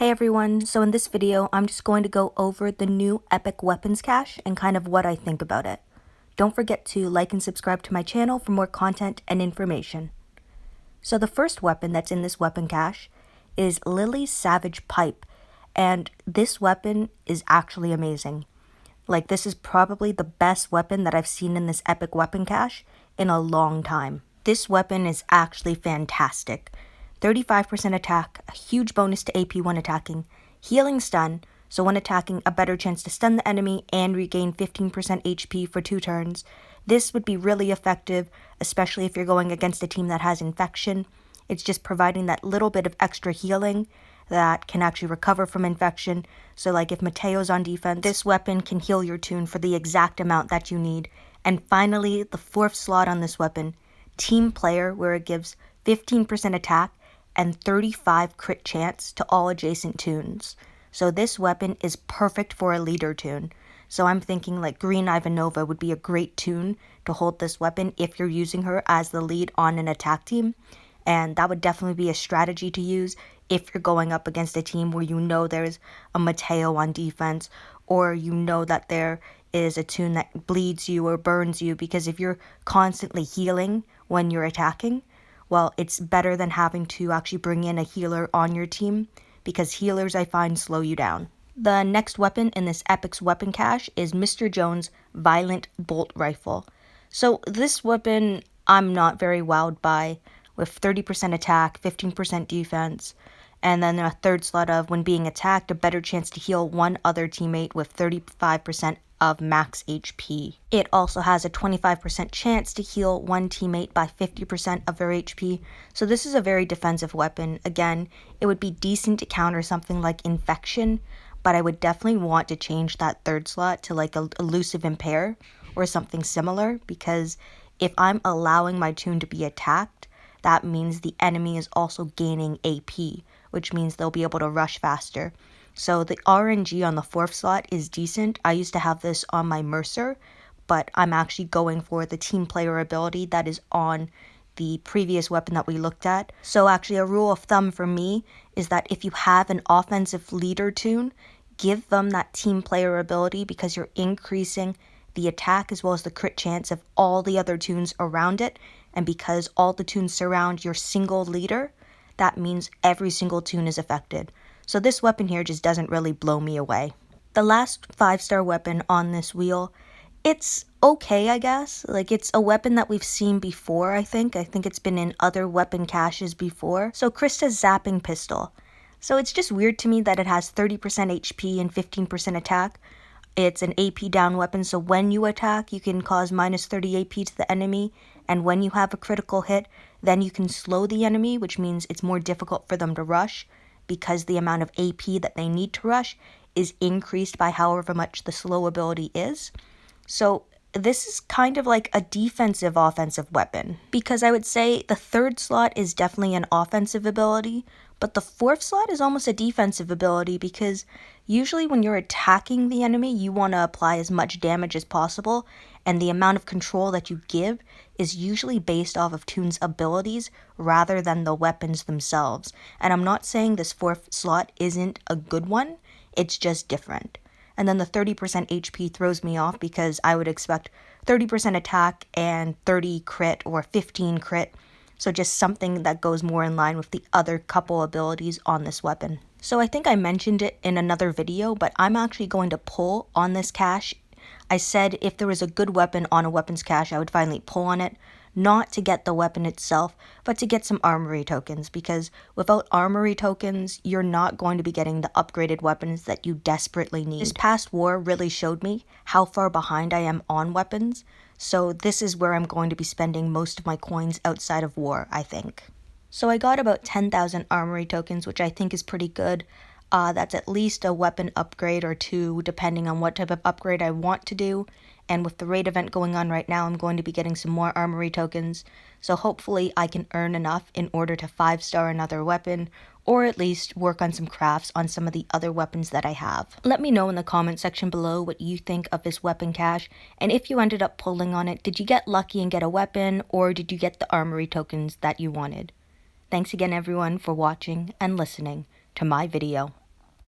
Hey everyone, so in this video, I'm just going to go over the new epic weapons cache and kind of what I think about it. Don't forget to like and subscribe to my channel for more content and information. So the first weapon that's in this weapon cache is Lily's Savage Pipe, and this weapon is actually amazing. Like, this is probably the best weapon that I've seen in this epic weapon cache in a long time. This weapon is actually fantastic. 35% attack, a huge bonus to AP when attacking, healing stun, so when attacking, a better chance to stun the enemy and regain 15% HP for 2 turns. This would be really effective, especially if you're going against a team that has infection. It's just providing that little bit of extra healing that can actually recover from infection. So like if Mateo's on defense, this weapon can heal your toon for the exact amount that you need. And finally, the 4th slot on this weapon, Team Player, where it gives 15% attack and 35 crit chance to all adjacent toons. So this weapon is perfect for a leader toon. So I'm thinking like Green Ivanova would be a great toon to hold this weapon if you're using her as the lead on an attack team. And that would definitely be a strategy to use if you're going up against a team where you know there's a Mateo on defense, or you know that there is a toon that bleeds you or burns you, because if you're constantly healing when you're attacking, well, it's better than having to actually bring in a healer on your team, because healers, I find, slow you down. The next weapon in this epic's weapon cache is Mr. Jones' Violent Bolt Rifle. So this weapon I'm not very wowed by, with 30% attack, 15% defense, and then a 3rd slot of when being attacked, a better chance to heal one other teammate with 35% of max HP. It also has a 25% chance to heal one teammate by 50% of their HP, so this is a very defensive weapon. Again, it would be decent to counter something like infection, but I would definitely want to change that 3rd slot to like a elusive impair or something similar, because if I'm allowing my toon to be attacked, that means the enemy is also gaining AP, which means they'll be able to rush faster. So the RNG on the 4th slot is decent. I used to have this on my Mercer, but I'm actually going for the Team Player ability that is on the previous weapon that we looked at. So actually a rule of thumb for me is that if you have an offensive leader toon, give them that Team Player ability, because you're increasing the attack as well as the crit chance of all the other toons around it. And because all the toons surround your single leader, that means every single toon is affected. So this weapon here just doesn't really blow me away. The last 5-star weapon on this wheel, it's okay, I guess. Like, it's a weapon that we've seen before, I think. I think it's been in other weapon caches before. So Krista's Zapping Pistol. So it's just weird to me that it has 30% HP and 15% attack. It's an AP down weapon, so when you attack, you can cause minus 30 AP to the enemy, and when you have a critical hit, then you can slow the enemy, which means it's more difficult for them to rush, because the amount of AP that they need to rush is increased by however much the slow ability is. So this is kind of like a defensive offensive weapon, because I would say the 3rd slot is definitely an offensive ability, but the 4th slot is almost a defensive ability, because usually when you're attacking the enemy, you want to apply as much damage as possible, and the amount of control that you give is usually based off of toon's abilities rather than the weapons themselves. And I'm not saying this 4th slot isn't a good one, it's just different. And then the 30% HP throws me off, because I would expect 30% attack and 30 crit or 15 crit. So just something that goes more in line with the other couple abilities on this weapon. So I think I mentioned it in another video, but I'm actually going to pull on this cache. I said if there was a good weapon on a weapons cache, I would finally pull on it. Not to get the weapon itself, but to get some armory tokens, because without armory tokens, you're not going to be getting the upgraded weapons that you desperately need. This past war really showed me how far behind I am on weapons, so this is where I'm going to be spending most of my coins outside of war, I think. So I got about 10,000 armory tokens, which I think is pretty good. That's at least a weapon upgrade or 2, depending on what type of upgrade I want to do. And with the raid event going on right now, I'm going to be getting some more armory tokens. So hopefully I can earn enough in order to 5-star another weapon, or at least work on some crafts on some of the other weapons that I have. Let me know in the comment section below what you think of this weapon cache, and if you ended up pulling on it, did you get lucky and get a weapon, or did you get the armory tokens that you wanted? Thanks again everyone for watching and listening to my video.